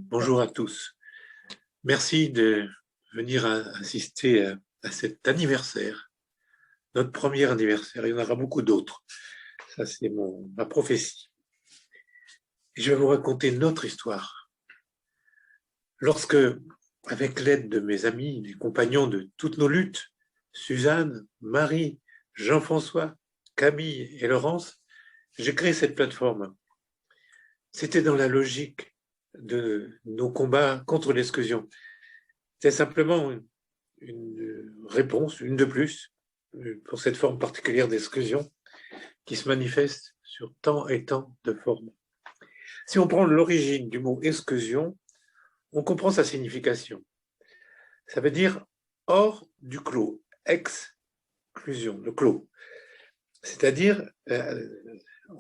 Bonjour à tous. Merci de venir assister à cet anniversaire, notre premier anniversaire. Il y en aura beaucoup d'autres. Ça, c'est ma prophétie. Et je vais vous raconter notre histoire. Lorsque, avec l'aide de mes amis, les compagnons de toutes nos luttes, Suzanne, Marie, Jean-François, Camille et Laurence, j'ai créé cette plateforme. C'était dans la logique de nos combats contre l'exclusion. C'est simplement une réponse, une de plus, pour cette forme particulière d'exclusion qui se manifeste sur tant et tant de formes. Si on prend l'origine du mot exclusion, on comprend sa signification. Ça veut dire hors du clos, exclusion, le clos. C'est-à-dire,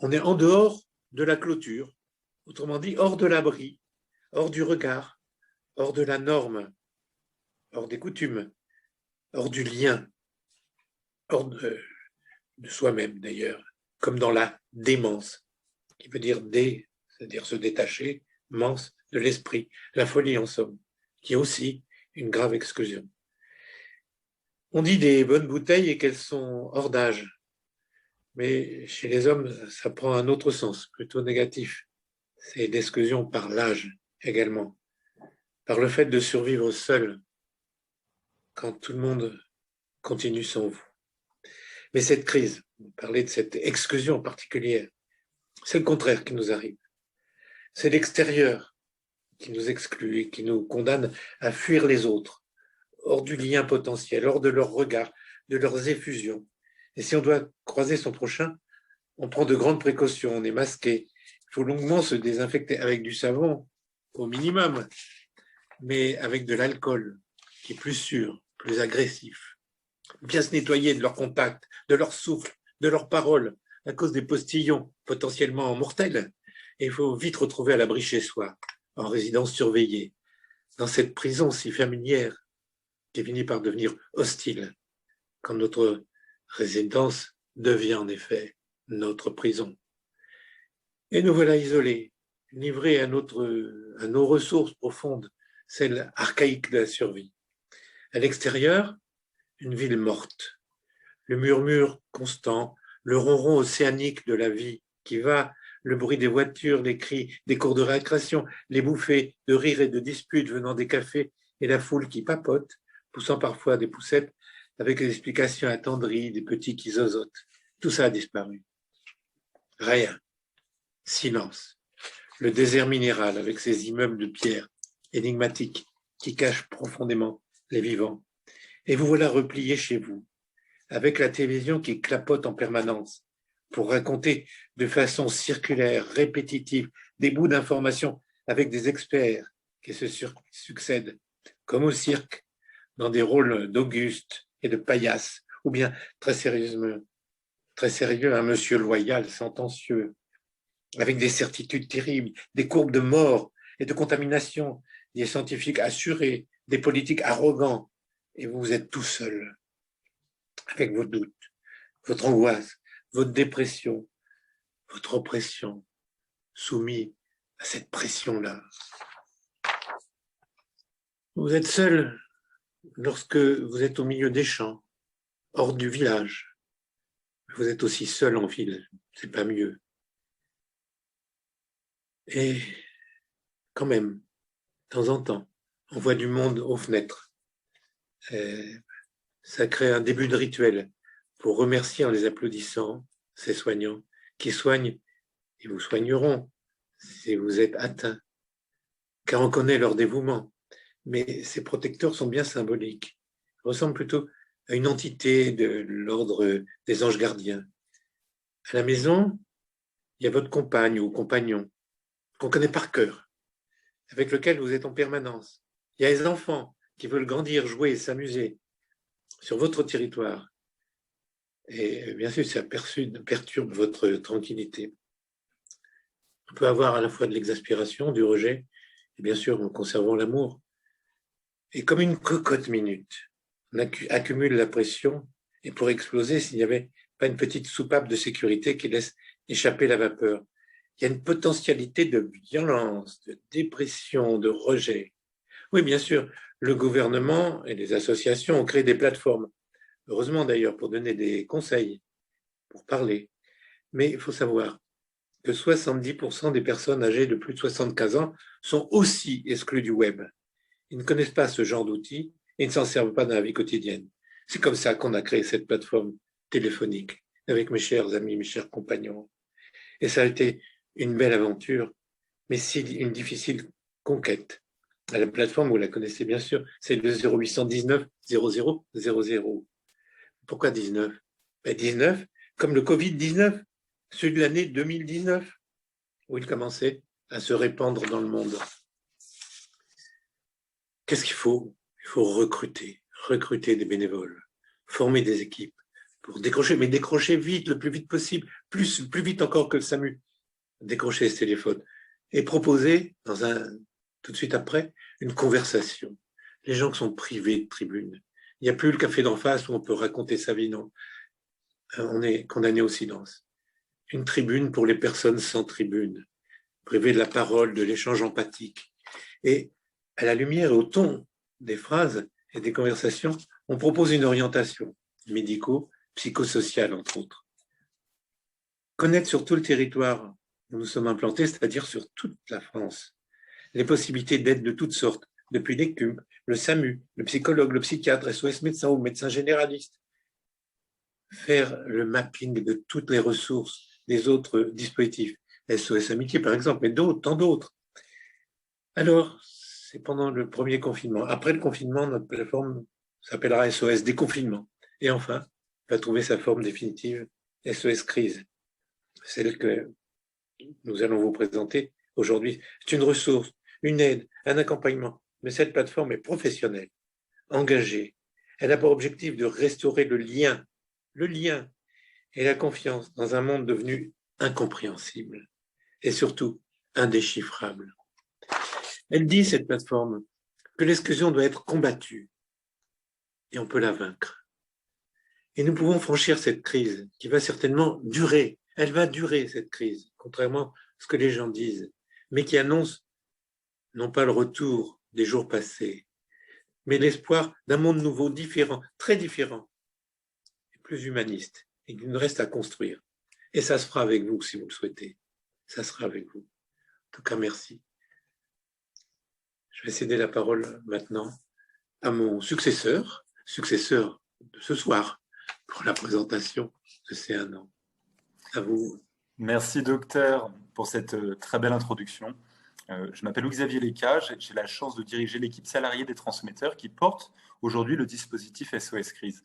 on est en dehors de la clôture, autrement dit, hors de l'abri, hors du regard, hors de la norme, hors des coutumes, hors du lien, hors de soi-même d'ailleurs, comme dans la démence, qui veut dire c'est-à-dire se détacher, mens, de l'esprit, la folie en somme, qui est aussi une grave exclusion. On dit des bonnes bouteilles et qu'elles sont hors d'âge, mais chez les hommes, ça prend un autre sens, plutôt négatif. C'est l'exclusion par l'âge également, par le fait de survivre seul quand tout le monde continue sans vous. Mais cette crise, vous parlez de cette exclusion particulière, c'est le contraire qui nous arrive. C'est l'extérieur qui nous exclut et qui nous condamne à fuir les autres, hors du lien potentiel, hors de leur regard, de leurs effusions. Et si on doit croiser son prochain, on prend de grandes précautions, on est masqué. Il faut longuement se désinfecter avec du savon, au minimum, mais avec de l'alcool, qui est plus sûr, plus agressif. Bien se nettoyer de leur contact, de leur souffle, de leurs paroles, à cause des postillons potentiellement mortels. Et il faut vite retrouver à l'abri chez soi, en résidence surveillée, dans cette prison si familière qui finit par devenir hostile quand notre résidence devient en effet notre prison. Et nous voilà isolés, livrés à nos ressources profondes, celles archaïques de la survie. À l'extérieur, une ville morte, le murmure constant, le ronron océanique de la vie qui va, le bruit des voitures, les cris des cours de récréation, les bouffées de rire et de disputes venant des cafés et la foule qui papote, poussant parfois des poussettes avec des explications attendries, des petits qui zozotent. Tout ça a disparu. Rien. Silence. Le désert minéral avec ses immeubles de pierre énigmatiques qui cachent profondément les vivants. Et vous voilà repliés chez vous, avec la télévision qui clapote en permanence pour raconter de façon circulaire, répétitive, des bouts d'informations avec des experts qui se succèdent, comme au cirque, dans des rôles d'Auguste et de paillasse, ou bien très sérieux, un monsieur loyal, sentencieux, avec des certitudes terribles, des courbes de mort et de contamination, des scientifiques assurés, des politiques arrogants, et vous êtes tout seul, avec vos doutes, votre angoisse, votre dépression, votre oppression, soumis à cette pression-là. Vous êtes seul lorsque vous êtes au milieu des champs, hors du village. Vous êtes aussi seul en ville, c'est pas mieux. Et quand même, de temps en temps, on voit du monde aux fenêtres. Ça crée un début de rituel pour remercier en les applaudissant ces soignants qui soignent et vous soigneront si vous êtes atteint, car on connaît leur dévouement. Mais ces protecteurs sont bien symboliques. Ils ressemblent plutôt à une entité de l'ordre des anges gardiens. À la maison, il y a votre compagne ou compagnon qu'on connaît par cœur, avec lequel vous êtes en permanence. Il y a les enfants qui veulent grandir, jouer et s'amuser sur votre territoire. Et bien sûr, ça perturbe votre tranquillité. On peut avoir à la fois de l'exaspération, du rejet, et bien sûr en conservant l'amour. Et comme une cocotte minute, on accumule la pression et pour exploser s'il n'y avait pas une petite soupape de sécurité qui laisse échapper la vapeur. il y a une potentialité de violence, de dépression, de rejet. Oui, bien sûr, le gouvernement et les associations ont créé des plateformes, heureusement d'ailleurs, pour donner des conseils, pour parler. Mais il faut savoir que 70% des personnes âgées de plus de 75 ans sont aussi exclues du web. Ils ne connaissent pas ce genre d'outils et ne s'en servent pas dans la vie quotidienne. C'est comme ça qu'on a créé cette plateforme téléphonique avec mes chers amis, mes chers compagnons. Et ça a été une belle aventure, mais c'est une difficile conquête. La plateforme, vous la connaissez bien sûr, c'est le 0819 00 00. Pourquoi 19 ? 19, comme le Covid-19, celui de l'année 2019, où il commençait à se répandre dans le monde. Qu'est-ce qu'il faut ? Il faut recruter des bénévoles, former des équipes pour décrocher, mais décrocher vite, le plus vite possible, plus vite encore que le SAMU, décrocher ce téléphone et proposer, tout de suite après, une conversation. Les gens qui sont privés de tribune. Il n'y a plus le café d'en face où on peut raconter sa vie, non. On est condamné au silence. Une tribune pour les personnes sans tribune, privées de la parole, de l'échange empathique. Et à la lumière et au ton des phrases et des conversations, on propose une orientation médico-psychosociale, entre autres. Connaître sur tout le territoire où nous sommes implantés, c'est-à-dire sur toute la France, les possibilités d'aide de toutes sortes, depuis l'ECUM, le SAMU, le psychologue, le psychiatre, SOS médecin ou médecin généraliste. Faire le mapping de toutes les ressources des autres dispositifs, SOS Amitié par exemple, mais d'autres, tant d'autres. Alors, c'est pendant le premier confinement. Après le confinement, notre plateforme s'appellera SOS Déconfinement. Et enfin, va trouver sa forme définitive, SOS Crise, celle que nous allons vous présenter aujourd'hui. C'est une ressource, une aide, un accompagnement. Mais cette plateforme est professionnelle, engagée. Elle a pour objectif de restaurer le lien et la confiance dans un monde devenu incompréhensible et surtout indéchiffrable. Elle dit, cette plateforme, que l'exclusion doit être combattue et on peut la vaincre. Et nous pouvons franchir cette crise qui va certainement durer. Elle va durer, cette crise, contrairement à ce que les gens disent, mais qui annonce non pas le retour des jours passés, mais l'espoir d'un monde nouveau, différent, très différent, et plus humaniste, et qu'il nous reste à construire. Et ça se fera avec vous, si vous le souhaitez. Ça sera avec vous. En tout cas, merci. Je vais céder la parole maintenant à mon successeur de ce soir, pour la présentation de ces 1 an. À vous. Merci, docteur, pour cette très belle introduction. Je m'appelle Louis-Xavier Léca, j'ai la chance de diriger l'équipe salariée des transmetteurs qui porte aujourd'hui le dispositif SOS Crise.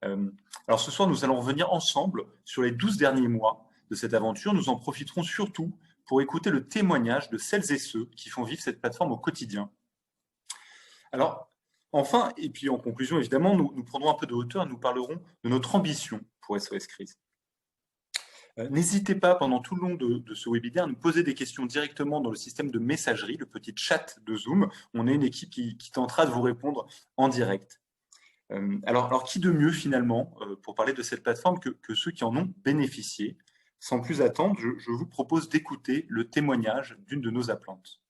Alors ce soir, nous allons revenir ensemble sur les 12 derniers mois de cette aventure. Nous en profiterons surtout pour écouter le témoignage de celles et ceux qui font vivre cette plateforme au quotidien. Alors, enfin, et puis en conclusion, évidemment, nous prendrons un peu de hauteur et nous parlerons de notre ambition pour SOS Crise. N'hésitez pas, pendant tout le long de ce webinaire, à nous poser des questions directement dans le système de messagerie, le petit chat de Zoom. On est une équipe qui tentera de vous répondre en direct. Alors, qui de mieux, finalement, pour parler de cette plateforme que ceux qui en ont bénéficié? Sans plus attendre, je vous propose d'écouter le témoignage d'une de nos appelantes.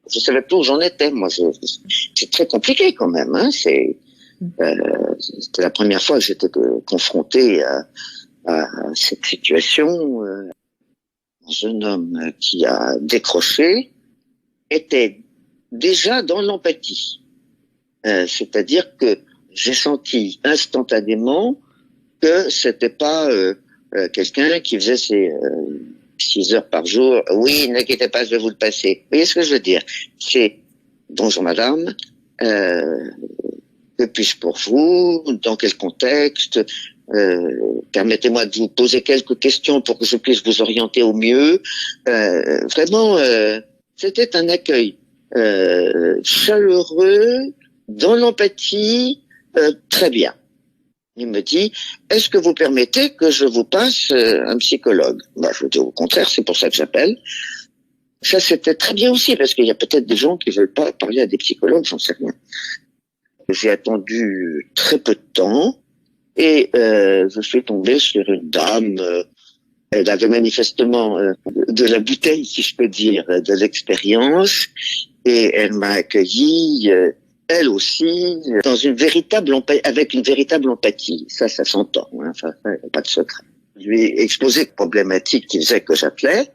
Je ne savais plus où j'en étais, moi. C'est très compliqué quand même. Hein. C'était la première fois que j'étais confronté à cette situation. Un jeune homme qui a décroché était déjà dans l'empathie. C'est-à-dire que j'ai senti instantanément que c'était pas quelqu'un qui faisait ses 6 heures par jour. Oui, n'inquiétez pas, je vais vous le passer. Vous voyez ce que je veux dire? C'est bonjour madame, que puis-je pour vous? Dans quel contexte? Permettez-moi de vous poser quelques questions pour que je puisse vous orienter au mieux. Vraiment, c'était un accueil chaleureux, dans l'empathie, très bien. Il me dit, est-ce que vous permettez que je vous passe un psychologue? Je dis au contraire, c'est pour ça que j'appelle. Ça, c'était très bien aussi, parce qu'il y a peut-être des gens qui veulent pas parler à des psychologues, j'en sais rien. J'ai attendu très peu de temps et je suis tombé sur une dame Elle avait manifestement de la bouteille, si je peux dire, de l'expérience, et elle m'a accueilli, elle aussi, dans avec une véritable empathie. Ça s'entend, hein, enfin, pas de secret. Je lui ai exposé les problématiques qui faisaient que j'appelais.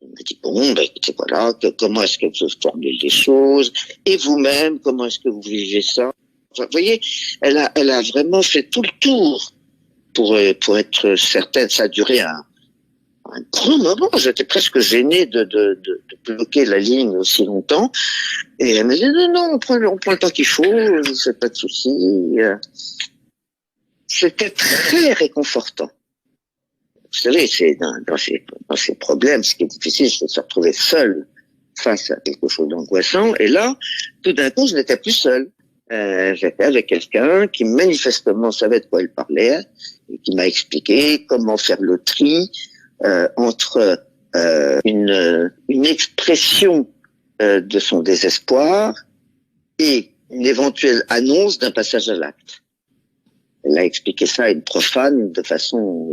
Il m'a dit, bon, ben, écoutez, voilà, comment est-ce que vous formulez les choses? Et vous-même, comment est-ce que vous vivez ça? Enfin, vous voyez, elle a vraiment fait tout le tour pour être certaine. Ça a duré un grand moment. J'étais presque gêné de bloquer la ligne aussi longtemps. Et elle m'a dit, non, on prend le temps qu'il faut, c'est pas de souci. C'était très réconfortant. Vous savez, c'est dans ces problèmes, ce qui est difficile, c'est de se retrouver seul face à quelque chose d'angoissant. Et là, tout d'un coup, je n'étais plus seul. J'étais avec quelqu'un qui manifestement savait de quoi il parlait et qui m'a expliqué comment faire le tri entre une expression de son désespoir et une éventuelle annonce d'un passage à l'acte. Elle a expliqué ça à une profane de façon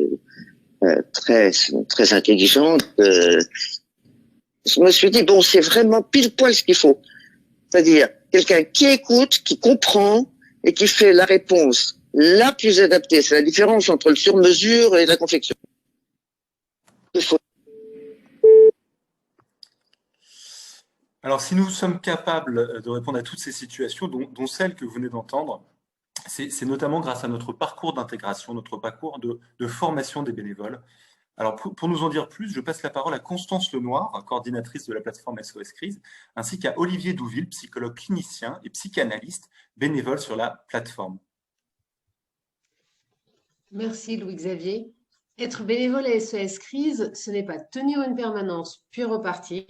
très très intelligente. Je me suis dit bon, c'est vraiment pile poil ce qu'il faut. C'est-à-dire quelqu'un qui écoute, qui comprend et qui fait la réponse la plus adaptée. C'est la différence entre le sur-mesure et la confection. Il faut... Alors, si nous sommes capables de répondre à toutes ces situations, dont celle que vous venez d'entendre, c'est notamment grâce à notre parcours d'intégration, notre parcours de formation des bénévoles. Alors, pour nous en dire plus, je passe la parole à Constance Lenoir, coordinatrice de la plateforme SOS Crise, ainsi qu'à Olivier Douville, psychologue clinicien et psychanalyste bénévole sur la plateforme. Merci Louis-Xavier. Être bénévole à SOS Crise, ce n'est pas tenir une permanence puis repartir,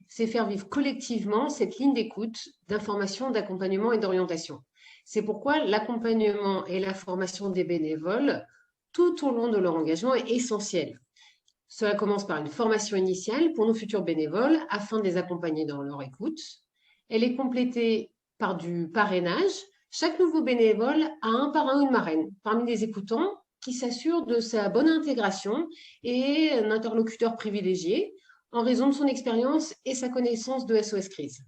c'est faire vivre collectivement cette ligne d'écoute, d'information, d'accompagnement et d'orientation. C'est pourquoi l'accompagnement et la formation des bénévoles tout au long de leur engagement est essentiel. Cela commence par une formation initiale pour nos futurs bénévoles afin de les accompagner dans leur écoute. Elle est complétée par du parrainage. Chaque nouveau bénévole a un parrain ou une marraine parmi les écoutants qui s'assure de sa bonne intégration et un interlocuteur privilégié en raison de son expérience et sa connaissance de SOS Crise.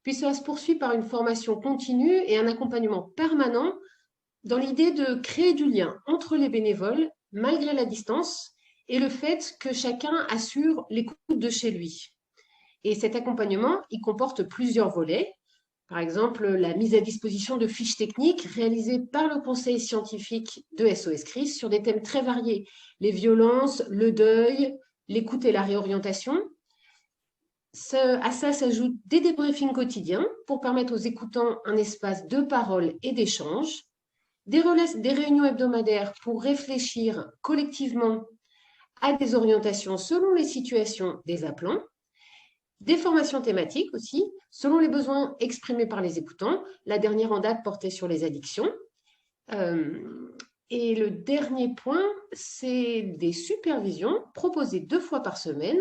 Puis cela se poursuit par une formation continue et un accompagnement permanent dans l'idée de créer du lien entre les bénévoles malgré la distance et le fait que chacun assure l'écoute de chez lui. Et cet accompagnement, il comporte plusieurs volets. Par exemple, la mise à disposition de fiches techniques réalisées par le conseil scientifique de SOS Crise sur des thèmes très variés. Les violences, le deuil, l'écoute et la réorientation. À ça s'ajoutent des débriefings quotidiens pour permettre aux écoutants un espace de parole et d'échange. Des réunions hebdomadaires pour réfléchir collectivement à des orientations selon les situations des appelants, des formations thématiques aussi, selon les besoins exprimés par les écoutants. La dernière en date portait sur les addictions. Et le dernier point, c'est des supervisions proposées 2 fois par semaine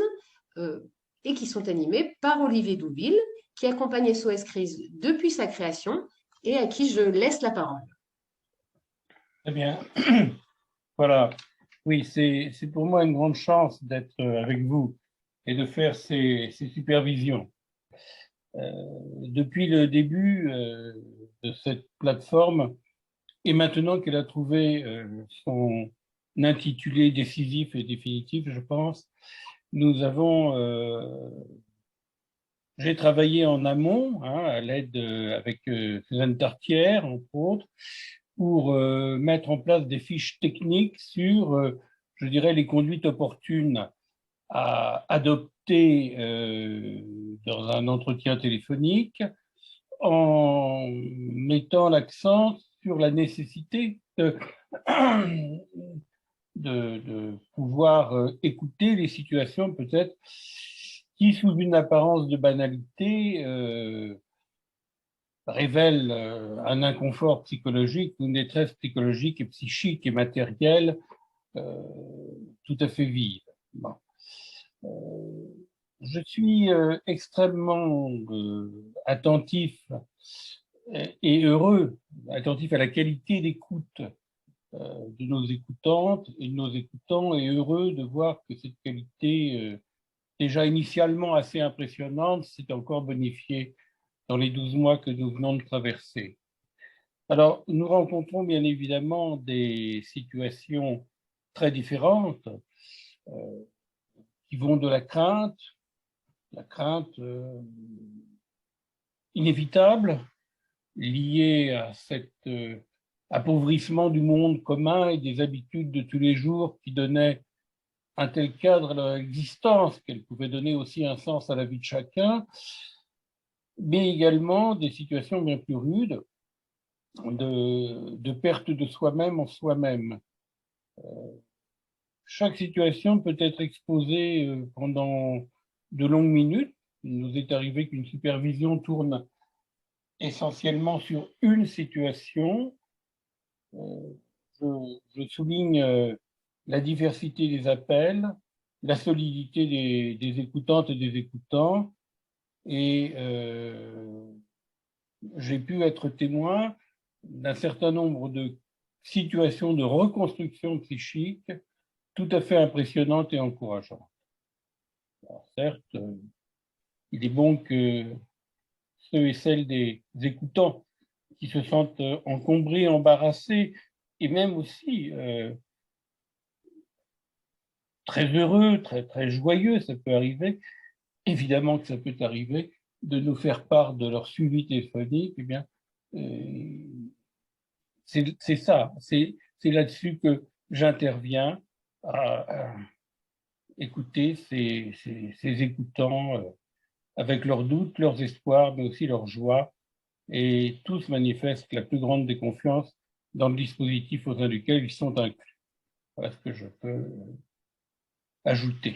et qui sont animées par Olivier Douville, qui accompagne SOS Crise depuis sa création et à qui je laisse la parole. Très bien. Voilà. Oui, c'est pour moi une grande chance d'être avec vous et de faire ces supervisions. Depuis le début de cette plateforme, et maintenant qu'elle a trouvé son intitulé décisif et définitif, je pense, nous avons... j'ai travaillé en amont, hein, à l'aide avec Suzanne Tartière, entre autres, pour mettre en place des fiches techniques sur, je dirais, les conduites opportunes à adopter dans un entretien téléphonique, en mettant l'accent sur la nécessité de pouvoir écouter les situations peut-être qui, sous une apparence de banalité, révèlent un inconfort psychologique, une détresse psychologique et psychique et matérielle tout à fait vive. Bon. Je suis extrêmement attentif et heureux, attentif à la qualité d'écoute de nos écoutantes et de nos écoutants, et heureux de voir que cette qualité, déjà initialement assez impressionnante, s'est encore bonifiée dans les 12 mois que nous venons de traverser. Alors, nous rencontrons bien évidemment des situations très différentes qui vont de la crainte inévitable liée à cet appauvrissement du monde commun et des habitudes de tous les jours qui donnaient un tel cadre à leur existence qu'elle pouvait donner aussi un sens à la vie de chacun, mais également des situations bien plus rudes de perte de soi-même en soi-même. Chaque situation peut être exposée pendant de longues minutes. Il nous est arrivé qu'une supervision tourne essentiellement sur une situation. Je souligne la diversité des appels, la solidité des écoutantes et des écoutants, et j'ai pu être témoin d'un certain nombre de situations de reconstruction psychique tout à fait impressionnantes et encourageantes. Alors, certes, il est bon que ceux et celles des écoutants qui se sentent encombrés, embarrassés, et même aussi très heureux, très, très joyeux, ça peut arriver, évidemment que ça peut arriver, de nous faire part de leur suivi téléphonique, eh bien, c'est ça, c'est là-dessus que j'interviens, à écouter ces écoutants avec leurs doutes, leurs espoirs, mais aussi leurs joies, et tous manifestent la plus grande déconfiance dans le dispositif au sein duquel ils sont inclus. Voilà ce que je peux ajouter.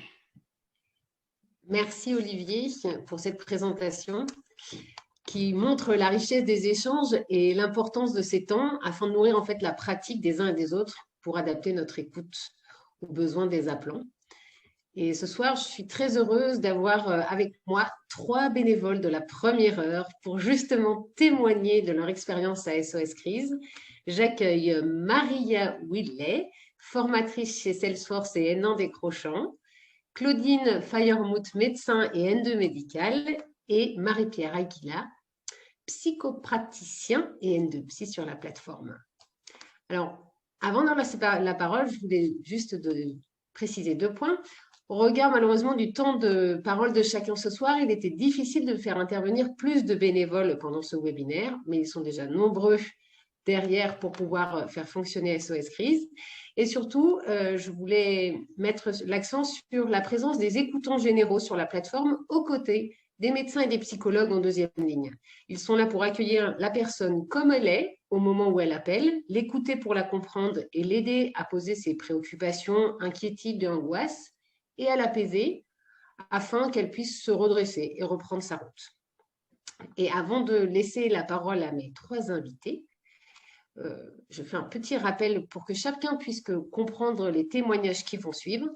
Merci Olivier pour cette présentation qui montre la richesse des échanges et l'importance de ces temps afin de nourrir en fait la pratique des uns et des autres pour adapter notre écoute aux besoins des appelants. Et ce soir, je suis très heureuse d'avoir avec moi 3 bénévoles de la première heure pour justement témoigner de leur expérience à SOS Crise. J'accueille Maria Whitley, formatrice chez Salesforce et N1 décrochant, Claudine Feyermuth, médecin et N2 médical, et Marie-Pierre Aguila, psychopraticien et N2 psy sur la plateforme. Alors, avant d'en passer la parole, je voulais juste préciser 2 points. Au regard malheureusement du temps de parole de chacun ce soir, il était difficile de faire intervenir plus de bénévoles pendant ce webinaire, mais ils sont déjà nombreux derrière pour pouvoir faire fonctionner SOS Crise. Et surtout, je voulais mettre l'accent sur la présence des écoutants généraux sur la plateforme aux côtés des médecins et des psychologues en deuxième ligne. Ils sont là pour accueillir la personne comme elle est au moment où elle appelle, l'écouter pour la comprendre et l'aider à poser ses préoccupations, inquiétudes et angoisses et à l'apaiser afin qu'elle puisse se redresser et reprendre sa route. Et avant de laisser la parole à mes 3 invités, je fais un petit rappel pour que chacun puisse comprendre les témoignages qui vont suivre.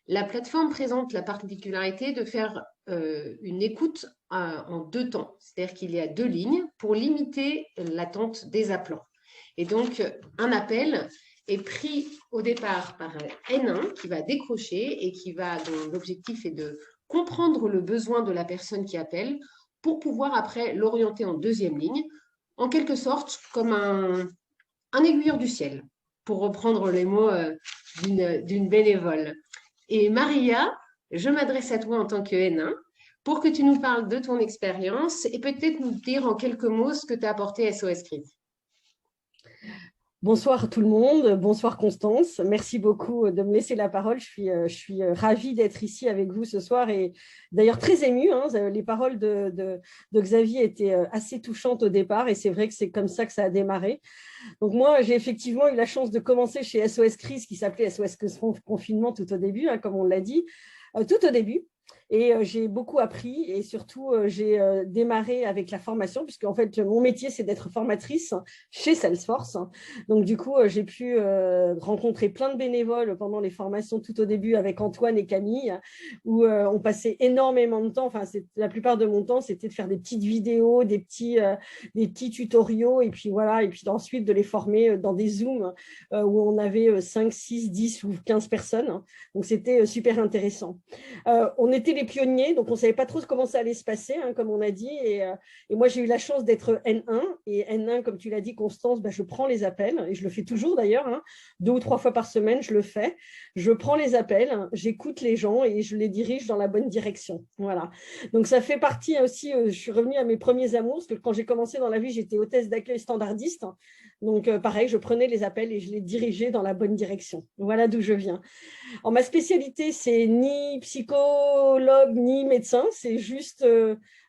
La plateforme présente la particularité de faire une écoute en 2 temps, c'est-à-dire qu'il y a 2 lignes pour limiter l'attente des appelants. Et donc, un appel est pris au départ par N1 qui va décrocher et dont l'objectif est de comprendre le besoin de la personne qui appelle pour pouvoir après l'orienter en 2e ligne, en quelque sorte comme un aiguilleur du ciel, pour reprendre les mots d'une bénévole. Et Maria, je m'adresse à toi en tant que N1 pour que tu nous parles de ton expérience et peut-être nous dire en quelques mots ce que t'a apporté SOS Crise. Bonsoir tout le monde, bonsoir Constance, merci beaucoup de me laisser la parole, je suis ravie d'être ici avec vous ce soir et d'ailleurs très émue, hein. Les paroles de Xavier étaient assez touchantes au départ et c'est vrai que c'est comme ça que ça a démarré. Donc moi j'ai effectivement eu la chance de commencer chez SOS Crise qui s'appelait SOS Confinement tout au début, hein, comme on l'a dit, tout au début. Et j'ai beaucoup appris et surtout, j'ai démarré avec la formation puisque en fait, mon métier, c'est d'être formatrice chez Salesforce. Donc, du coup, j'ai pu rencontrer plein de bénévoles pendant les formations tout au début avec Antoine et Camille où on passait énormément de temps. Enfin, la plupart de mon temps, c'était de faire des petites vidéos, des petits tutoriaux et puis voilà. Et puis ensuite, de les former dans des Zooms où on avait 5, 6, 10 ou 15 personnes. Donc, c'était super intéressant. On était les pionniers, donc on ne savait pas trop comment ça allait se passer, hein, comme on a dit. Et moi, j'ai eu la chance d'être N1. Et N1, comme tu l'as dit, Constance, je prends les appels. Et je le fais toujours d'ailleurs. 2 ou 3 fois par semaine, je le fais. Je prends les appels, j'écoute les gens et je les dirige dans la bonne direction. Voilà. Donc, ça fait partie aussi, je suis revenue à mes premiers amours, parce que quand j'ai commencé dans la vie, j'étais hôtesse d'accueil standardiste. Donc, pareil, je prenais les appels et je les dirigeais dans la bonne direction. Voilà d'où je viens. Alors, ma spécialité, c'est ni psychologue ni médecin, c'est juste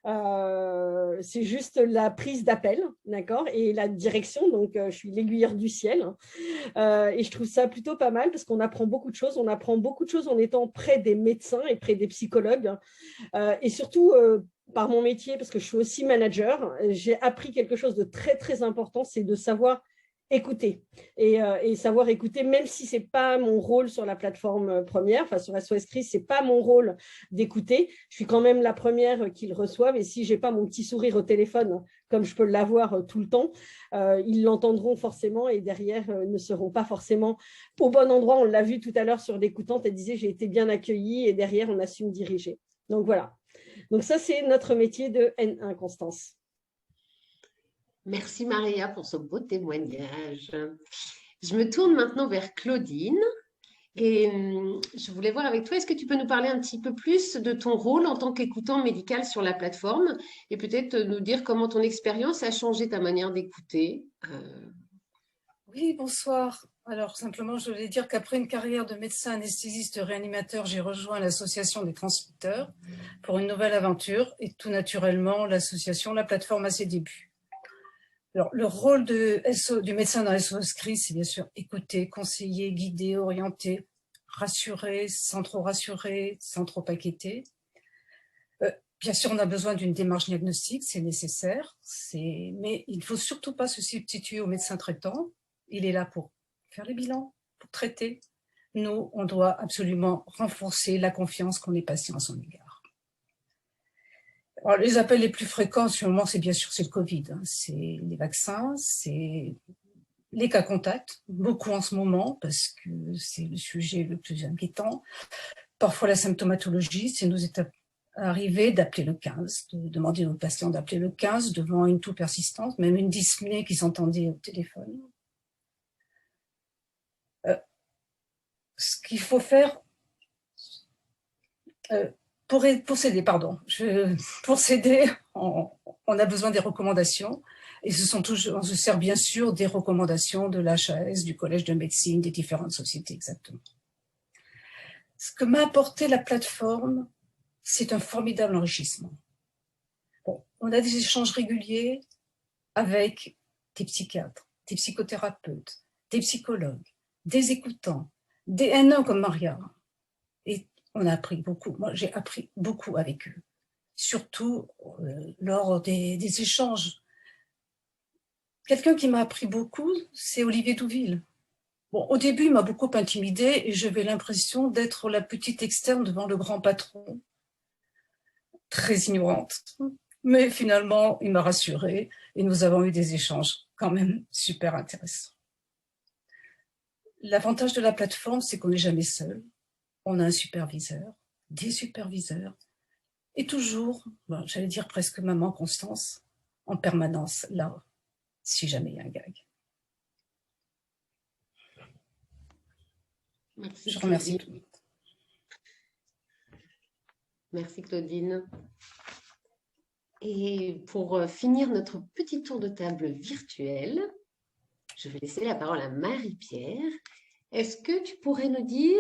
la prise d'appel, d'accord, et la direction. Donc, je suis l'aiguilleur du ciel. Et je trouve ça plutôt pas mal parce qu'on apprend beaucoup de choses. On apprend beaucoup de choses en étant près des médecins et près des psychologues. Et surtout, par mon métier, parce que je suis aussi manager, j'ai appris quelque chose de très, très important, c'est de savoir écouter et savoir écouter, même si ce n'est pas mon rôle sur la plateforme première, enfin sur SOS Crise, ce n'est pas mon rôle d'écouter. Je suis quand même la première qui le reçoive et si je n'ai pas mon petit sourire au téléphone, comme je peux l'avoir tout le temps, ils l'entendront forcément et derrière ne seront pas forcément au bon endroit. On l'a vu tout à l'heure sur l'écoutante, elle disait j'ai été bien accueillie et derrière on a su me diriger. Donc voilà. Donc ça, c'est notre métier de N1, Constance. Merci Maria pour ce beau témoignage. Je me tourne maintenant vers Claudine et je voulais voir avec toi, est-ce que tu peux nous parler un petit peu plus de ton rôle en tant qu'écoutant médical sur la plateforme et peut-être nous dire comment ton expérience a changé ta manière d'écouter. Oui, bonsoir. Alors, simplement, je voulais dire qu'après une carrière de médecin anesthésiste réanimateur, j'ai rejoint l'association des transmetteurs pour une nouvelle aventure et tout naturellement, l'association, la plateforme à ses débuts. Alors, le rôle du médecin dans SOS Crise, c'est bien sûr écouter, conseiller, guider, orienter, rassurer, sans trop inquiéter. Bien sûr, on a besoin d'une démarche diagnostique, c'est nécessaire, mais il ne faut surtout pas se substituer au médecin traitant. Il est là pour faire les bilans, pour traiter. Nous, on doit absolument renforcer la confiance qu'ont les patients à son égard. Alors, les appels les plus fréquents en ce moment, c'est bien sûr le Covid, c'est les vaccins, c'est les cas contacts, beaucoup en ce moment parce que c'est le sujet le plus inquiétant. Parfois la symptomatologie, c'est nous est arrivé d'appeler le 15, de demander aux patients d'appeler le 15 devant une toux persistante, même une dyspnée qu'ils entendaient au téléphone. Ce qu'il faut faire pour s'aider, on a besoin des recommandations et on se sert bien sûr des recommandations de l'HAS, du Collège de médecine, des différentes sociétés exactement. Ce que m'a apporté la plateforme, c'est un formidable enrichissement. Bon, on a des échanges réguliers avec des psychiatres, des psychothérapeutes, des psychologues, des écoutants, des N1 comme Maria. Et on a appris beaucoup. Moi, j'ai appris beaucoup avec eux, surtout lors des échanges. Quelqu'un qui m'a appris beaucoup, c'est Olivier Douville. Bon, au début, il m'a beaucoup intimidée et j'avais l'impression d'être la petite externe devant le grand patron, très ignorante. Mais finalement, il m'a rassurée et nous avons eu des échanges quand même super intéressants. L'avantage de la plateforme, c'est qu'on n'est jamais seul. On a un superviseur, des superviseurs, et toujours, bon, j'allais dire presque maman Constance, en permanence là, si jamais il y a un gag. Merci, je remercie tout le monde. Merci Claudine. Et pour finir notre petit tour de table virtuel, je vais laisser la parole à Marie-Pierre. Est-ce que tu pourrais nous dire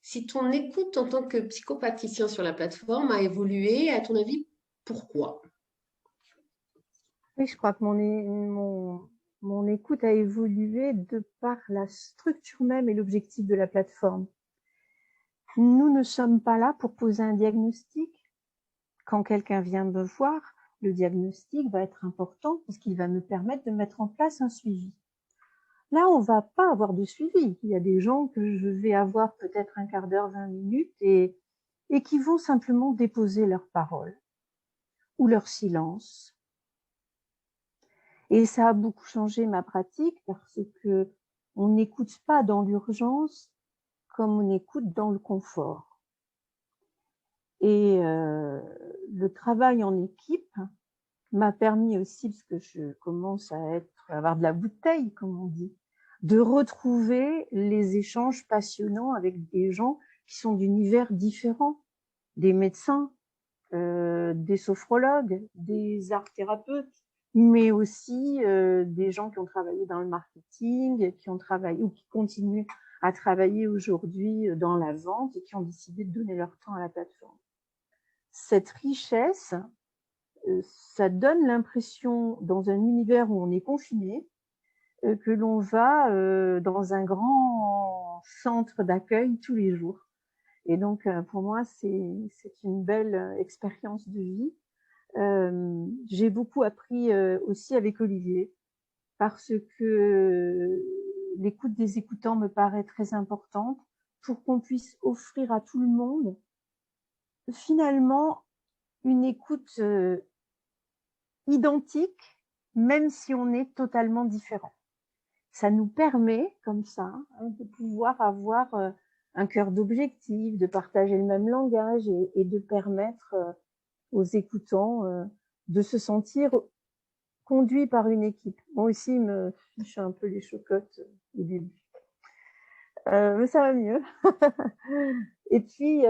si ton écoute en tant que psychopraticien sur la plateforme a évolué, à ton avis, pourquoi? Oui, je crois que mon écoute a évolué de par la structure même et l'objectif de la plateforme. Nous ne sommes pas là pour poser un diagnostic. Quand quelqu'un vient me voir, le diagnostic va être important parce qu'il va me permettre de mettre en place un suivi. Là, on va pas avoir de suivi. Il y a des gens que je vais avoir peut-être un quart d'heure, 20 minutes et qui vont simplement déposer leurs paroles ou leur silence. Et ça a beaucoup changé ma pratique parce que on n'écoute pas dans l'urgence comme on écoute dans le confort. Et le travail en équipe m'a permis aussi, parce que je commence à avoir de la bouteille, comme on dit, de retrouver les échanges passionnants avec des gens qui sont d'univers différents, des médecins, des sophrologues, des art-thérapeutes, mais aussi des gens qui ont travaillé dans le marketing, qui ont travaillé ou qui continuent à travailler aujourd'hui dans la vente et qui ont décidé de donner leur temps à la plateforme. Cette richesse, ça donne l'impression, dans un univers où on est confiné, que l'on va dans un grand centre d'accueil tous les jours. Et donc, pour moi, c'est une belle expérience de vie. J'ai beaucoup appris aussi avec Olivier, parce que l'écoute des écoutants me paraît très importante pour qu'on puisse offrir à tout le monde, finalement, une écoute identique, même si on est totalement différent. Ça nous permet, comme ça, de pouvoir avoir un cœur d'objectif, de partager le même langage et de permettre aux écoutants de se sentir conduits par une équipe. Moi aussi, il me fiche un peu les chocottes au début. Mais ça va mieux. Et puis,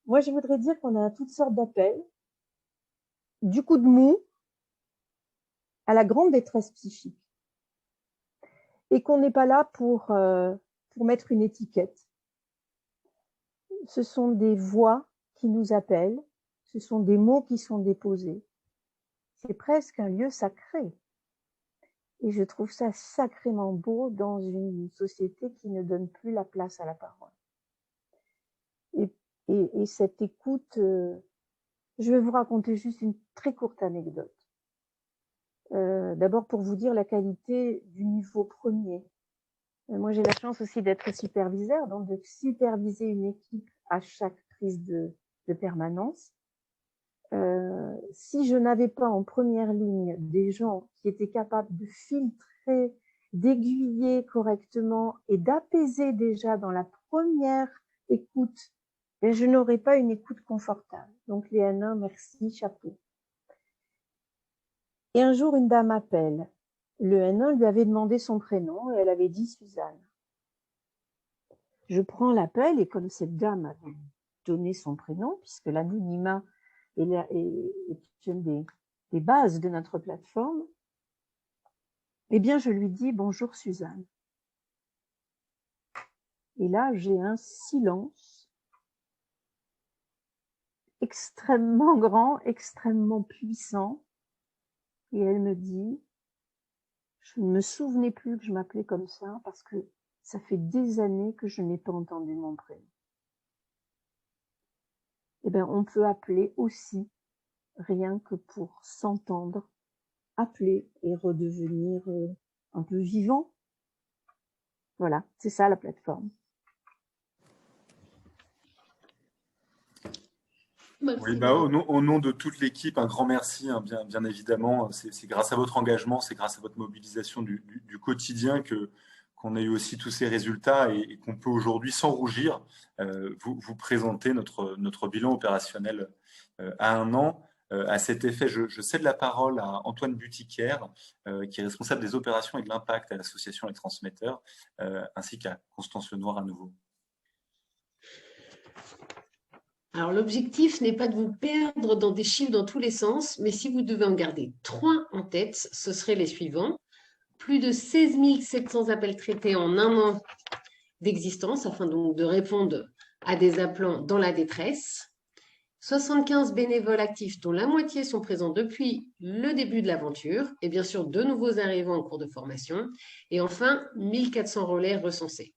moi, je voudrais dire qu'on a toutes sortes d'appels, du coup de mou à la grande détresse psychique. Et qu'on n'est pas là pour mettre une étiquette. Ce sont des voix qui nous appellent, ce sont des mots qui sont déposés. C'est presque un lieu sacré. Et je trouve ça sacrément beau dans une société qui ne donne plus la place à la parole. Et cette écoute, je vais vous raconter juste une très courte anecdote. D'abord pour vous dire la qualité du niveau premier. Moi, j'ai la chance aussi d'être superviseur, donc de superviser une équipe à chaque prise de permanence. Si je n'avais pas en première ligne des gens qui étaient capables de filtrer, d'aiguiller correctement et d'apaiser déjà dans la première écoute, et je n'aurais pas une écoute confortable. Donc les N1, merci, chapeau. Et un jour, une dame appelle. Le N1 lui avait demandé son prénom et elle avait dit Suzanne. Je prends l'appel et comme cette dame avait donné son prénom, puisque l'anonymat est une des bases de notre plateforme, eh bien, je lui dis bonjour Suzanne. Et là, j'ai un silence extrêmement grand, extrêmement puissant. Et elle me dit, je ne me souvenais plus que je m'appelais comme ça parce que ça fait des années que je n'ai pas entendu mon prénom. Eh bien, on peut appeler aussi, rien que pour s'entendre, appeler et redevenir un peu vivant. Voilà, c'est ça la plateforme. Oui, bah, au nom de toute l'équipe, un grand merci, hein, bien évidemment. C'est grâce à votre engagement, c'est grâce à votre mobilisation du quotidien qu'on a eu aussi tous ces résultats et qu'on peut aujourd'hui, sans rougir, vous présenter notre bilan opérationnel à 1 an. À cet effet, je cède la parole à Antoine Butiquaire, qui est responsable des opérations et de l'impact à l'association Les Transmetteurs, ainsi qu'à Constance Lenoir à nouveau. Alors, l'objectif n'est pas de vous perdre dans des chiffres dans tous les sens, mais si vous devez en garder 3 en tête, ce seraient les suivants. Plus de 16 700 appels traités en 1 an d'existence, afin donc de répondre à des appelants dans la détresse. 75 bénévoles actifs, dont la moitié sont présents depuis le début de l'aventure, et bien sûr 2 nouveaux arrivants en cours de formation. Et enfin, 1400 relais recensés.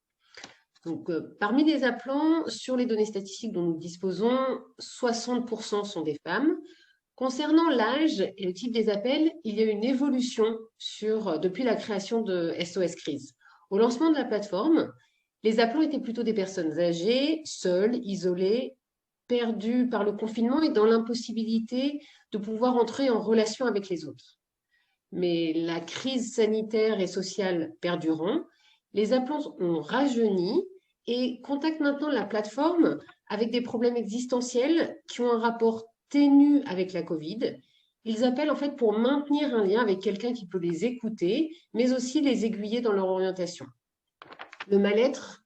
Donc, parmi les appelants, sur les données statistiques dont nous disposons, 60% sont des femmes. Concernant l'âge et le type des appels, il y a une évolution depuis la création de SOS Crise. Au lancement de la plateforme, les appelants étaient plutôt des personnes âgées, seules, isolées, perdues par le confinement et dans l'impossibilité de pouvoir entrer en relation avec les autres. Mais la crise sanitaire et sociale perdurant, les appelants ont rajeuni et contactent maintenant la plateforme avec des problèmes existentiels qui ont un rapport ténu avec la Covid. Ils appellent en fait pour maintenir un lien avec quelqu'un qui peut les écouter, mais aussi les aiguiller dans leur orientation. Le mal-être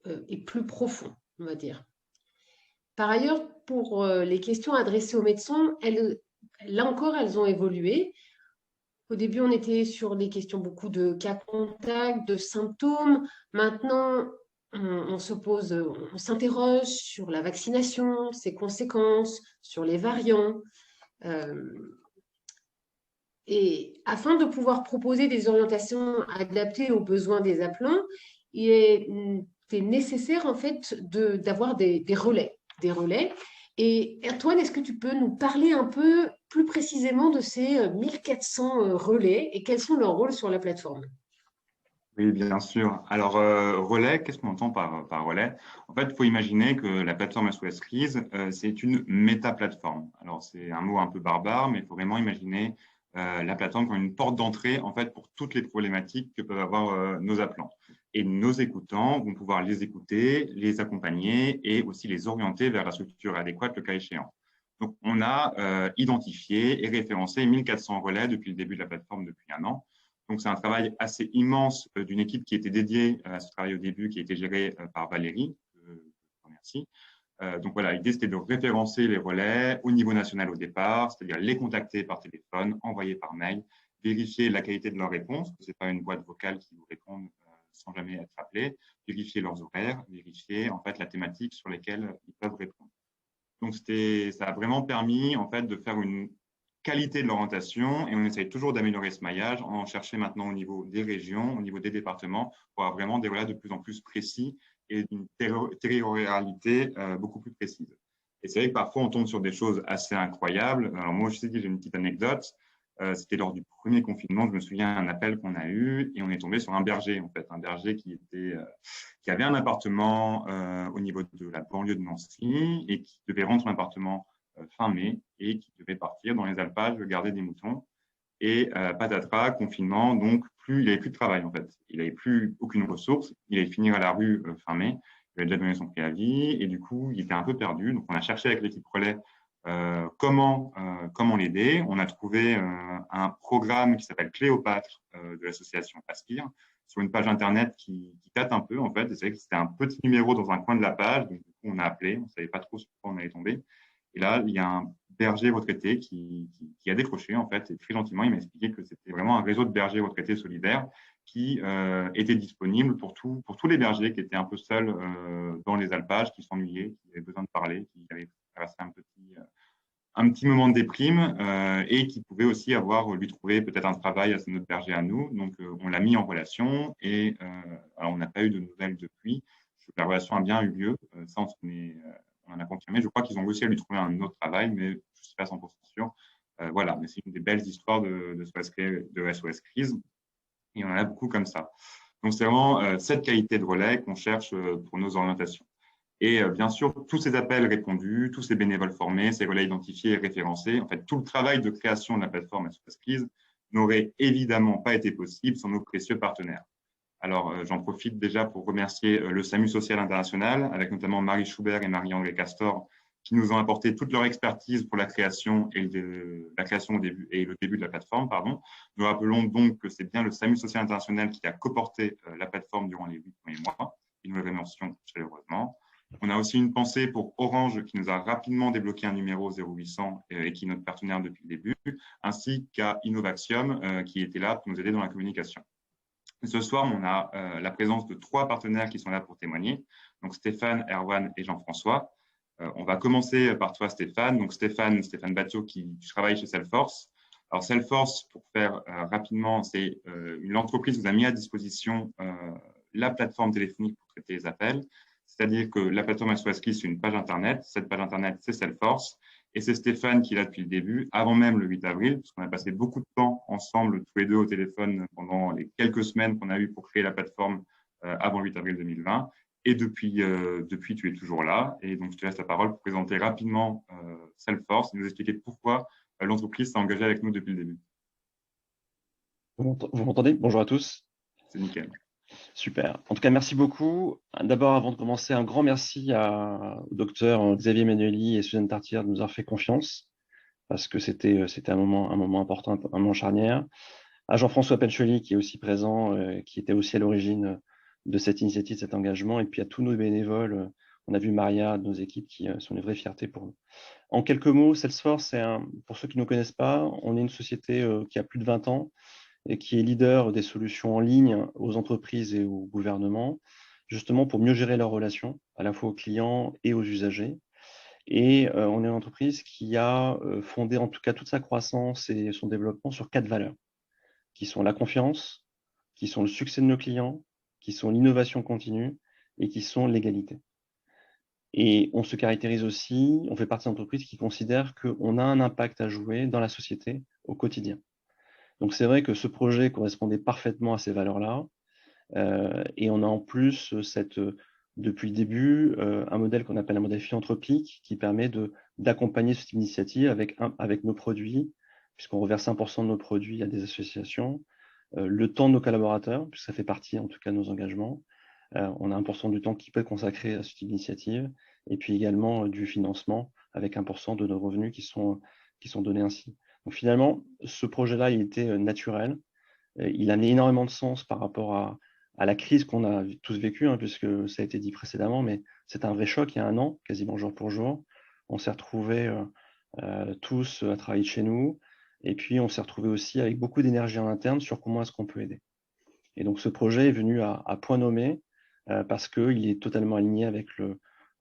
est plus profond, on va dire. Par ailleurs, pour les questions adressées aux médecins, là encore, elles ont évolué. Au début, on était sur des questions beaucoup de cas contacts, de symptômes. Maintenant, on s'interroge sur la vaccination, ses conséquences, sur les variants. Et afin de pouvoir proposer des orientations adaptées aux besoins des appelants, il est nécessaire en fait d'avoir des relais. Et Antoine, est-ce que tu peux nous parler un peu plus précisément de ces 1400 relais et quels sont leurs rôles sur la plateforme? Oui, bien sûr. Alors, relais, qu'est-ce qu'on entend par relais? En fait, il faut imaginer que la plateforme SOS Crise, c'est une méta-plateforme. Alors, c'est un mot un peu barbare, mais il faut vraiment imaginer la plateforme comme une porte d'entrée, en fait, pour toutes les problématiques que peuvent avoir nos appelants. Et nos écoutants vont pouvoir les écouter, les accompagner et aussi les orienter vers la structure adéquate, le cas échéant. Donc, on a identifié et référencé 1400 relais depuis le début de la plateforme depuis 1 an. Donc, c'est un travail assez immense d'une équipe qui était dédiée à ce travail au début, qui a été gérée par Valérie. Je vous remercie. Donc, voilà, l'idée, c'était de référencer les relais au niveau national au départ, c'est-à-dire les contacter par téléphone, envoyer par mail, vérifier la qualité de leurs réponses, que ce n'est pas une boîte vocale qui vous répond sans jamais être appelé, vérifier leurs horaires, vérifier en fait la thématique sur lesquelles ils peuvent répondre. Donc, ça a vraiment permis en fait de faire une qualité de l'orientation et on essaye toujours d'améliorer ce maillage, en chercher maintenant au niveau des régions, au niveau des départements, pour avoir vraiment des relais de plus en plus précis et d'une territorialité beaucoup plus précise. Et c'est vrai que parfois on tombe sur des choses assez incroyables. Alors moi, je sais que j'ai une petite anecdote. C'était lors du premier confinement, je me souviens d'un appel qu'on a eu et on est tombé sur un berger, en fait, un berger qui avait un appartement au niveau de la banlieue de Nancy et qui devait rendre son appartement fin mai et qui devait partir dans les alpages garder des moutons. Et patatras, confinement, donc il n'avait plus de travail en fait. Il n'avait plus aucune ressource. Il allait finir à la rue fin mai. Il avait déjà donné son préavis et du coup, il était un peu perdu. Donc, on a cherché avec l'équipe relais comment l'aider. On a trouvé un programme qui s'appelle Cléopâtre de l'association Aspire sur une page internet qui date un peu en fait. C'est vrai que c'était un petit numéro dans un coin de la page. Donc, du coup, on a appelé. On ne savait pas trop sur quoi on allait tomber. Et là, il y a un berger retraité qui a décroché, en fait, et très gentiment, il m'a expliqué que c'était vraiment un réseau de bergers retraités solidaires qui était disponible pour tous les bergers qui étaient un peu seuls dans les alpages, qui s'ennuyaient, qui avaient besoin de parler, qui avaient traversé un petit moment de déprime et qui pouvaient aussi lui trouver peut-être un travail à notre berger à nous. Donc, on l'a mis en relation et alors on n'a pas eu de nouvelles depuis. La relation a bien eu lieu. Ça, on en a confirmé. Je crois qu'ils ont réussi à lui trouver un autre travail, mais je ne suis pas 100% sûr. Voilà, mais c'est une des belles histoires de SOS Crise. Et on en a beaucoup comme ça. Donc, c'est vraiment cette qualité de relais qu'on cherche pour nos orientations. Et bien sûr, tous ces appels répondus, tous ces bénévoles formés, ces relais identifiés et référencés, en fait, tout le travail de création de la plateforme SOS Crise n'aurait évidemment pas été possible sans nos précieux partenaires. Alors, j'en profite déjà pour remercier le SAMU Social International, avec notamment Marie Schubert et Marie-André Castor, qui nous ont apporté toute leur expertise pour la création et le début de la plateforme. Nous rappelons donc que c'est bien le SAMU Social International qui a coporté la plateforme durant les 8 premiers mois, et nous le remercions chaleureusement. On a aussi une pensée pour Orange, qui nous a rapidement débloqué un numéro 0800 et qui est notre partenaire depuis le début, ainsi qu'à Innovaxium, qui était là pour nous aider dans la communication. Ce soir, on a la présence de 3 partenaires qui sont là pour témoigner, donc Stéphane, Erwan et Jean-François. On va commencer par toi, Stéphane. Donc Stéphane Batio, qui travaille chez Salesforce. Alors Salesforce, pour faire rapidement, c'est une entreprise qui vous a mis à disposition la plateforme téléphonique pour traiter les appels. C'est-à-dire que la plateforme SOS Crise, c'est une page Internet. Cette page Internet, c'est Salesforce. Et c'est Stéphane qui est là depuis le début, avant même le 8 avril, parce qu'on a passé beaucoup de temps ensemble, tous les deux au téléphone, pendant les quelques semaines qu'on a eues pour créer la plateforme avant le 8 avril 2020. Et depuis, tu es toujours là. Et donc, je te laisse la parole pour présenter rapidement Salesforce et nous expliquer pourquoi l'entreprise s'est engagée avec nous depuis le début. Vous m'entendez? Bonjour à tous. C'est nickel. Super. En tout cas, merci beaucoup. D'abord, avant de commencer, un grand merci au docteur Xavier Emmanuelli et Suzanne Tartière de nous avoir fait confiance, parce que c'était un moment important, un moment charnière. À Jean-François Penchely, qui est aussi présent, qui était aussi à l'origine de cette initiative, de cet engagement, et puis à tous nos bénévoles. On a vu Maria, nos équipes, qui sont une vraie fierté pour nous. En quelques mots, Salesforce, pour ceux qui ne nous connaissent pas, on est une société qui a plus de 20 ans, et qui est leader des solutions en ligne aux entreprises et aux gouvernements, justement pour mieux gérer leurs relations, à la fois aux clients et aux usagers. Et on est une entreprise qui a fondé en tout cas toute sa croissance et son développement sur 4 valeurs, qui sont la confiance, qui sont le succès de nos clients, qui sont l'innovation continue et qui sont l'égalité. Et on se caractérise aussi, on fait partie d'entreprises qui considèrent qu'on a un impact à jouer dans la société au quotidien. Donc, c'est vrai que ce projet correspondait parfaitement à ces valeurs-là. Et on a en plus, depuis le début, un modèle qu'on appelle un modèle philanthropique qui permet d'accompagner cette initiative avec nos produits, puisqu'on reverse 1% de nos produits à des associations, le temps de nos collaborateurs, puisque ça fait partie en tout cas de nos engagements. On a 1% du temps qui peut être consacré à cette initiative, et puis également du financement avec 1% de nos revenus qui sont donnés ainsi. Donc finalement, ce projet-là, il était naturel. Il a énormément de sens par rapport à la crise qu'on a tous vécue, puisque ça a été dit précédemment, mais c'est un vrai choc il y a un an, quasiment jour pour jour. On s'est retrouvés tous à travailler de chez nous, et puis on s'est retrouvés aussi avec beaucoup d'énergie en interne sur comment est-ce qu'on peut aider. Et donc ce projet est venu à point nommé, parce qu'il est totalement aligné avec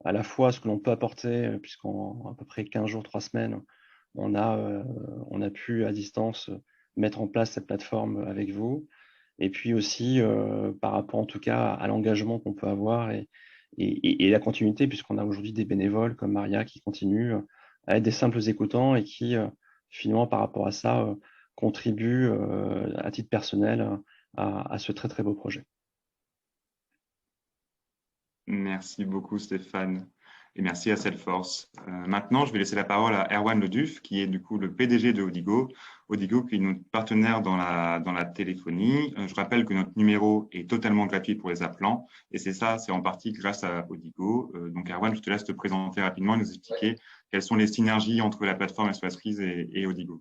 à la fois ce que l'on peut apporter, puisqu'en à peu près 15 jours, 3 semaines, on a pu à distance mettre en place cette plateforme avec vous, et puis aussi par rapport en tout cas à l'engagement qu'on peut avoir et la continuité, puisqu'on a aujourd'hui des bénévoles comme Maria qui continuent à être des simples écoutants et qui finalement par rapport à ça contribuent à titre personnel à ce très très beau projet. Merci beaucoup Stéphane. Et merci à Salesforce. Maintenant, je vais laisser la parole à Erwan Leduf, qui est du coup le PDG de Odigo. Odigo, qui est notre partenaire dans la téléphonie. Je rappelle que notre numéro est totalement gratuit pour les appelants. Et c'est en partie grâce à Odigo. Donc Erwan, je te laisse te présenter rapidement et nous expliquer quelles sont les synergies entre la plateforme SOS Crise et Odigo.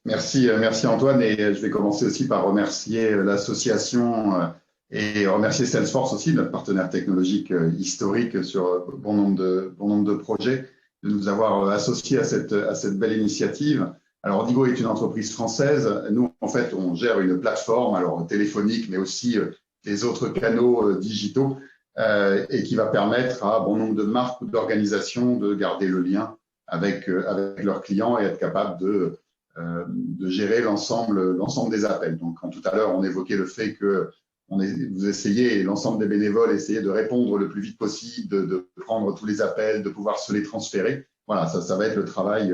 Merci Antoine. Et je vais commencer aussi par remercier l'association et remercier Salesforce aussi, notre partenaire technologique historique sur bon nombre de projets, de nous avoir associés à cette belle initiative. Alors, Odigo est une entreprise française. Nous, en fait, on gère une plateforme, alors téléphonique, mais aussi les autres canaux digitaux, et qui va permettre à bon nombre de marques ou d'organisations de garder le lien avec leurs clients et être capable de gérer l'ensemble des appels. Donc, quand tout à l'heure, on évoquait le fait que vous essayez, l'ensemble des bénévoles essayer de répondre le plus vite possible, de prendre tous les appels, de pouvoir se les transférer. Voilà, ça va être le travail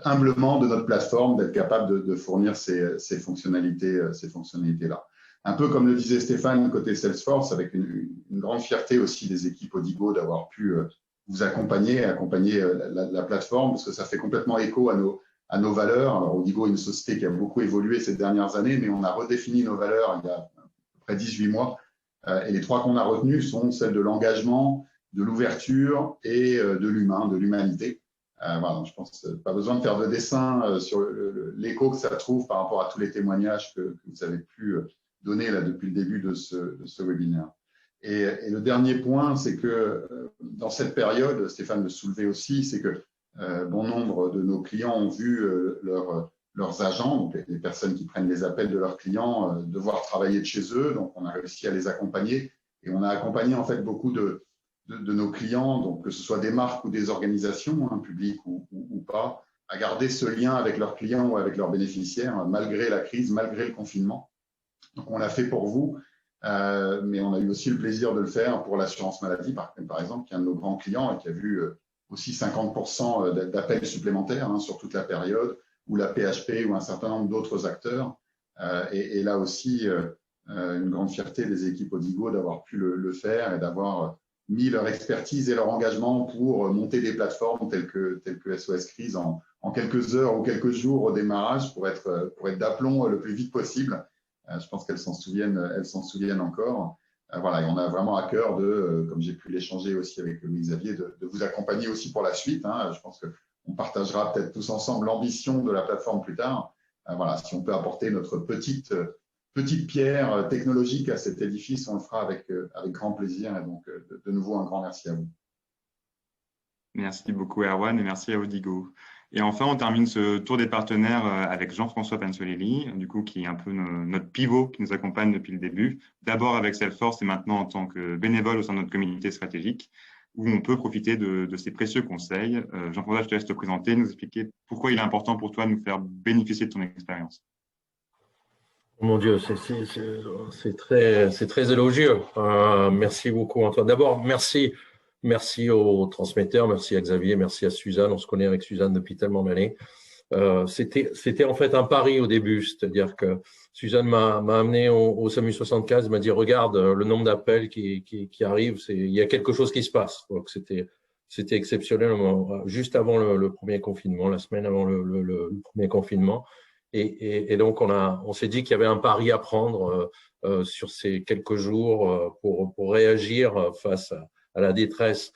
humblement de notre plateforme, d'être capable de fournir ces fonctionnalités-là. Un peu comme le disait Stéphane, côté Salesforce, avec une grande fierté aussi des équipes Odigo d'avoir pu vous accompagner la plateforme, parce que ça fait complètement écho à nos valeurs. Alors, Odigo est une société qui a beaucoup évolué ces dernières années, mais on a redéfini nos valeurs il y a 18 mois. Et les 3 qu'on a retenus sont celles de l'engagement, de l'ouverture et de l'humain, de l'humanité. Voilà, je pense pas besoin de faire de dessin sur l'écho que ça trouve par rapport à tous les témoignages que vous avez pu donner là depuis le début de ce webinaire. Et le dernier point, c'est que dans cette période, Stéphane le soulevait aussi, c'est que bon nombre de nos clients ont vu leurs agents, donc les personnes qui prennent les appels de leurs clients, devoir travailler de chez eux. Donc, on a réussi à les accompagner. Et on a accompagné en fait beaucoup de nos clients, donc que ce soit des marques ou des organisations, publiques ou pas, à garder ce lien avec leurs clients ou avec leurs bénéficiaires, malgré la crise, malgré le confinement. Donc, on l'a fait pour vous. mais on a eu aussi le plaisir de le faire pour l'assurance maladie, par exemple, qui est un de nos grands clients et qui a vu aussi 50% d'appels supplémentaires sur toute la période, ou la PHP ou un certain nombre d'autres acteurs. Et là aussi, une grande fierté des équipes Odigo d'avoir pu le faire et d'avoir mis leur expertise et leur engagement pour monter des plateformes telles que SOS Crise en quelques heures ou quelques jours au démarrage pour être d'aplomb le plus vite possible. Je pense qu'elles s'en souviennent encore. Voilà, et on a vraiment à cœur comme j'ai pu l'échanger aussi avec Louis-Xavier, de vous accompagner aussi pour la suite. Je pense qu'on partagera peut-être tous ensemble l'ambition de la plateforme plus tard. Voilà, si on peut apporter notre petite pierre technologique à cet édifice, on le fera avec grand plaisir. Et donc, de nouveau, un grand merci à vous. Merci beaucoup, Erwan, et merci à Odigo. Et enfin, on termine ce tour des partenaires avec Jean-François Pansolelli, du coup, qui est un peu notre pivot qui nous accompagne depuis le début. D'abord avec Salesforce et maintenant en tant que bénévole au sein de notre comité stratégique, où on peut profiter de ces précieux conseils. Jean-François, je te laisse te présenter, nous expliquer pourquoi il est important pour toi de nous faire bénéficier de ton expérience. Mon Dieu, c'est très élogieux. Merci beaucoup, Antoine. D'abord, merci aux transmetteurs, merci à Xavier, merci à Suzanne. On se connaît avec Suzanne depuis tellement d'années. C'était en fait un pari au début, c'est-à-dire que Suzanne m'a amené au SAMU 75, m'a dit regarde le nombre d'appels qui arrivent, il y a quelque chose qui se passe. Donc c'était exceptionnel juste avant le premier confinement, la semaine avant le premier confinement. Et donc on s'est dit qu'il y avait un pari à prendre sur ces quelques jours pour réagir face à la détresse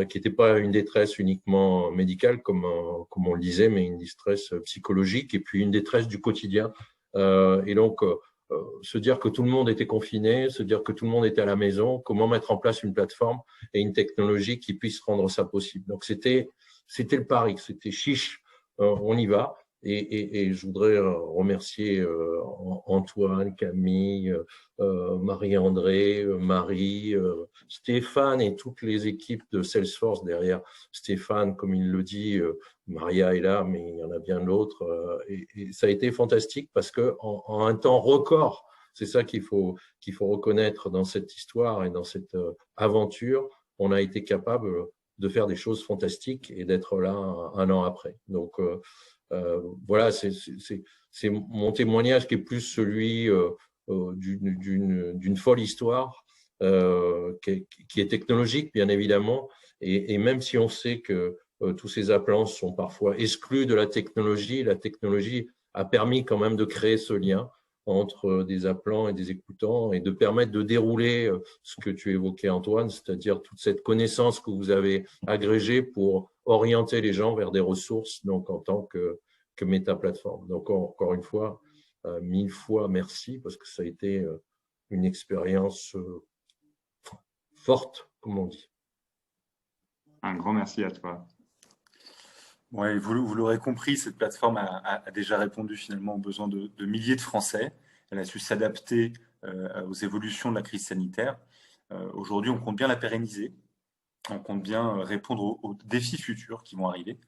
qui n'était pas une détresse uniquement médicale comme on le disait, mais une détresse psychologique et puis une détresse du quotidien. Et donc se dire que tout le monde était confiné, se dire que tout le monde était à la maison, comment mettre en place une plateforme et une technologie qui puisse rendre ça possible. Donc c'était le pari, c'était chiche, on y va. Et je voudrais remercier Antoine, Camille, Marie-André, Marie, Stéphane et toutes les équipes de Salesforce derrière. Stéphane, comme il le dit, Maria est là, mais il y en a bien d'autres. Et ça a été fantastique parce que en un temps record, c'est ça qu'il faut reconnaître dans cette histoire et dans cette aventure, on a été capable de faire des choses fantastiques et d'être là un an après. Donc voilà, c'est mon témoignage qui est plus celui d'une folle histoire qui est technologique, bien évidemment, et même si on sait que tous ces appelants sont parfois exclus de la technologie a permis quand même de créer ce lien entre des appelants et des écoutants et de permettre de dérouler ce que tu évoquais, Antoine, c'est-à-dire toute cette connaissance que vous avez agrégée pour orienter les gens vers des ressources, donc en tant que méta-plateforme. Donc, encore une fois, 1000 fois merci, parce que ça a été une expérience forte, comme on dit. Un grand merci à toi. Ouais, vous l'aurez compris, cette plateforme a déjà répondu finalement aux besoins de milliers de Français. Elle a su s'adapter aux évolutions de la crise sanitaire. Aujourd'hui, on compte bien la pérenniser. On compte bien répondre aux défis futurs qui vont arriver.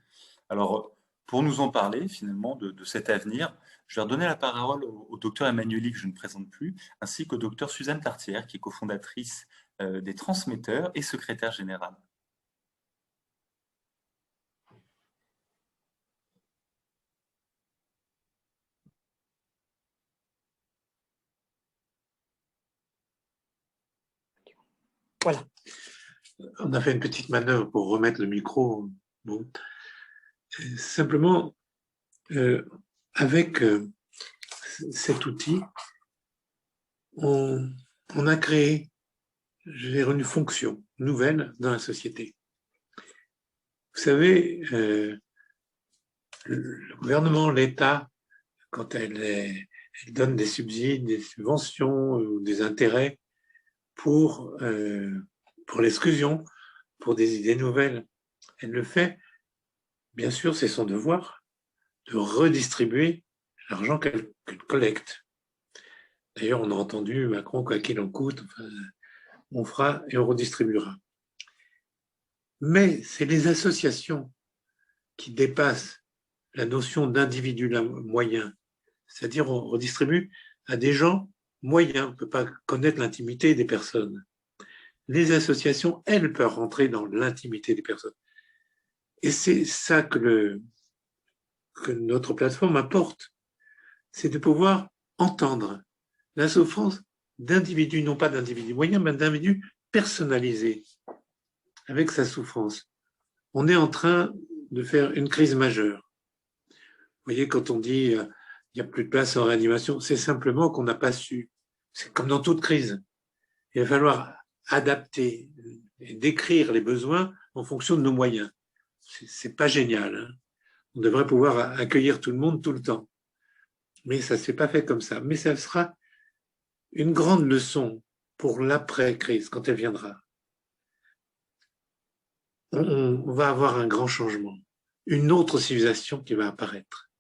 Alors, pour nous en parler finalement de cet avenir, je vais redonner la parole au docteur Emmanueli, que je ne présente plus, ainsi qu'au docteur Suzanne Tartière, qui est cofondatrice des transmetteurs et secrétaire générale. Voilà. On a fait une petite manœuvre pour remettre le micro. Bon. Simplement, avec cet outil, on a créé une fonction nouvelle dans la société. Vous savez, le gouvernement, l'État, quand elle donne des subsides, des subventions ou des intérêts pour l'exclusion, pour des idées nouvelles, elle le fait. Bien sûr, c'est son devoir de redistribuer l'argent qu'elle collecte. D'ailleurs, on a entendu Macron, quoi qu'il en coûte, enfin, on fera et on redistribuera. Mais c'est les associations qui dépassent la notion d'individu moyen, c'est-à-dire on redistribue à des gens moyen, on ne peut pas connaître l'intimité des personnes. Les associations, elles, peuvent rentrer dans l'intimité des personnes. Et c'est ça que notre plateforme apporte, c'est de pouvoir entendre la souffrance d'individus, non pas d'individus moyens, mais d'individus personnalisés avec sa souffrance. On est en train de faire une crise majeure. Vous voyez, quand on dit il n'y a plus de place en réanimation, c'est simplement qu'on n'a pas su. C'est comme dans toute crise. Il va falloir adapter et décrire les besoins en fonction de nos moyens. C'est pas génial, hein. On devrait pouvoir accueillir tout le monde tout le temps. Mais ça ne s'est pas fait comme ça. Mais ça sera une grande leçon pour l'après-crise, quand elle viendra. On va avoir un grand changement, une autre civilisation qui va apparaître.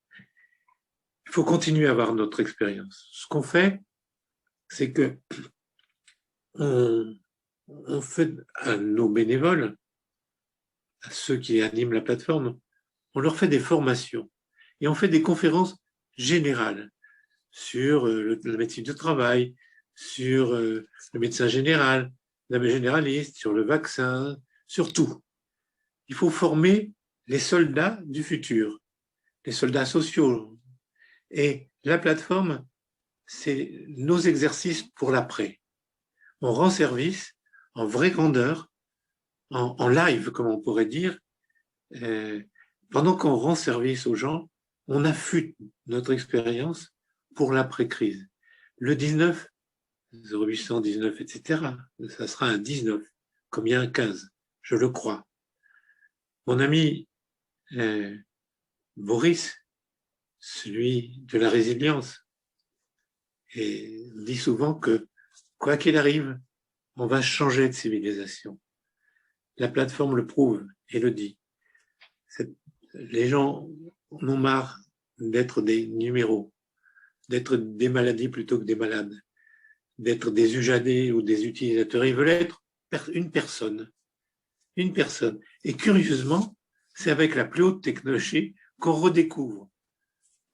Il faut continuer à avoir notre expérience. Ce qu'on fait, c'est que on fait à nos bénévoles, à ceux qui animent la plateforme, on leur fait des formations et on fait des conférences générales sur la médecine du travail, sur le médecin général, la généraliste, sur le vaccin, sur tout. Il faut former les soldats du futur, les soldats sociaux. Et la plateforme, c'est nos exercices pour l'après. On rend service en vraie grandeur, en live, comme on pourrait dire. Pendant qu'on rend service aux gens, on affûte notre expérience pour l'après-crise. Le 19, 0819, etc., ça sera un 19, comme il y a un 15, je le crois. Mon ami Boris, celui de la résilience, et dit souvent que, quoi qu'il arrive, on va changer de civilisation. La plateforme le prouve et le dit. Les gens en ont marre d'être des numéros, d'être des maladies plutôt que des malades, d'être des UJAD ou des utilisateurs. Ils veulent être une personne. Une personne. Et curieusement, c'est avec la plus haute technologie qu'on redécouvre,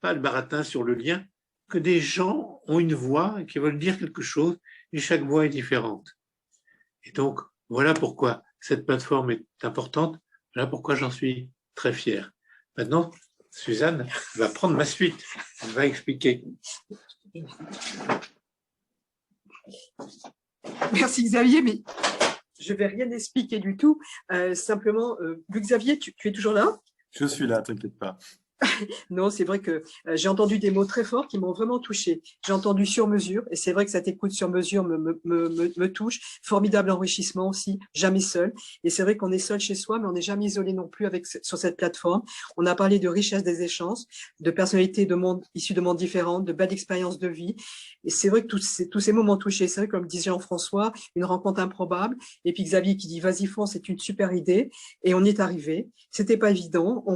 pas le baratin sur le lien, que des gens ont une voix et qui veulent dire quelque chose, et chaque voix est différente. Et donc, voilà pourquoi cette plateforme est importante, voilà pourquoi j'en suis très fier. Maintenant, Suzanne va prendre ma suite, elle va expliquer. Merci Xavier, mais je ne vais rien expliquer du tout. Simplement, Xavier, tu es toujours là? Je suis là, t'inquiète pas. Non, c'est vrai que j'ai entendu des mots très forts qui m'ont vraiment touché. J'ai entendu sur mesure, et c'est vrai que cette écoute sur mesure me touche. Formidable enrichissement aussi, jamais seul. Et c'est vrai qu'on est seul chez soi, mais on n'est jamais isolé non plus sur cette plateforme. On a parlé de richesse des échanges, de personnalités issues de mondes différents, de belles expériences de vie. Et c'est vrai que tous ces mots m'ont touché. C'est vrai, comme disait Jean-François, une rencontre improbable. Et puis Xavier qui dit, vas-y fonce, c'est une super idée. Et on y est arrivé. C'était pas évident.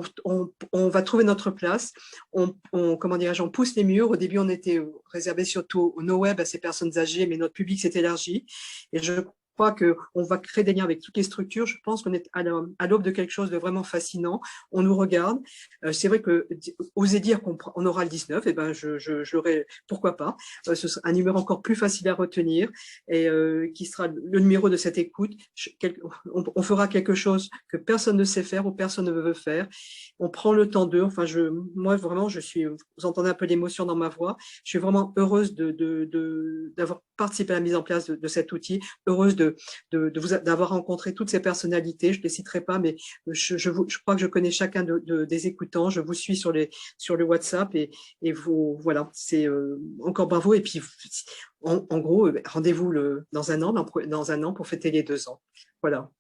On va trouver notre place. Comment dirais-je, on pousse les murs. Au début, on était réservé surtout au no-web à ces personnes âgées, mais notre public s'est élargi. Et je crois qu'on va créer des liens avec toutes les structures. Je pense qu'on est à l'aube de quelque chose de vraiment fascinant. On nous regarde. C'est vrai que oser dire qu'on aura le 19, eh ben j'aurais, pourquoi pas. Ce sera un numéro encore plus facile à retenir et qui sera le numéro de cette écoute. On fera quelque chose que personne ne sait faire ou personne ne veut faire. On prend le temps d'eux. Enfin, moi vraiment, vous entendez un peu l'émotion dans ma voix. Je suis vraiment heureuse d'avoir participé à la mise en place de cet outil, heureuse d'avoir rencontré toutes ces personnalités. Je ne les citerai pas, mais je crois que je connais chacun des écoutants. Je vous suis sur le WhatsApp et vous, voilà, c'est encore bravo. Et puis, en gros, rendez-vous dans un an pour fêter les 2 ans. Voilà.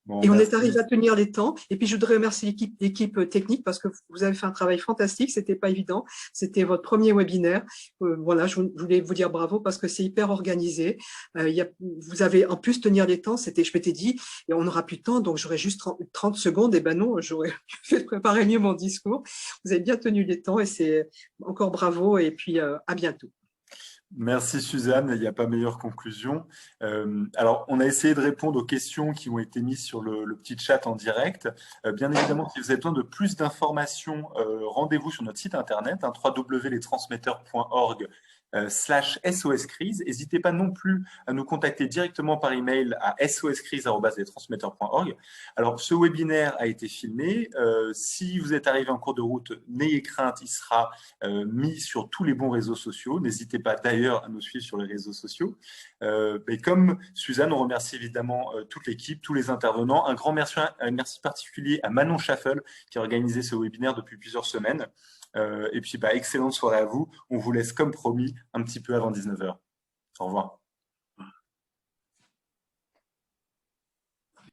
Bon, et on est arrivé à tenir les temps. Et puis, je voudrais remercier l'équipe technique parce que vous avez fait un travail fantastique. C'était pas évident. C'était votre premier webinaire. Voilà, je voulais vous dire bravo parce que c'est hyper organisé. Vous avez en plus tenir les temps. Je m'étais dit, et on n'aura plus de temps, donc j'aurais juste 30 secondes. Et ben non, j'aurais fait préparer mieux mon discours. Vous avez bien tenu les temps et c'est encore bravo. Et puis, à bientôt. Merci Suzanne, il n'y a pas meilleure conclusion. Alors, on a essayé de répondre aux questions qui ont été mises sur le petit chat en direct. Bien évidemment, si vous avez besoin de plus d'informations, rendez-vous sur notre site internet, www.lestransmetteurs.org. /SOScrise. N'hésitez pas non plus à nous contacter directement par email à soscrise@lestransmetteurs.org. Alors, ce webinaire a été filmé. Si vous êtes arrivé en cours de route, n'ayez crainte, il sera mis sur tous les bons réseaux sociaux. N'hésitez pas d'ailleurs à nous suivre sur les réseaux sociaux. Et comme Suzanne, on remercie évidemment toute l'équipe, tous les intervenants. Un grand merci particulier à Manon Schaffel qui a organisé ce webinaire depuis plusieurs semaines. Et puis, excellente soirée à vous. On vous laisse comme promis un petit peu avant 19h. Au revoir.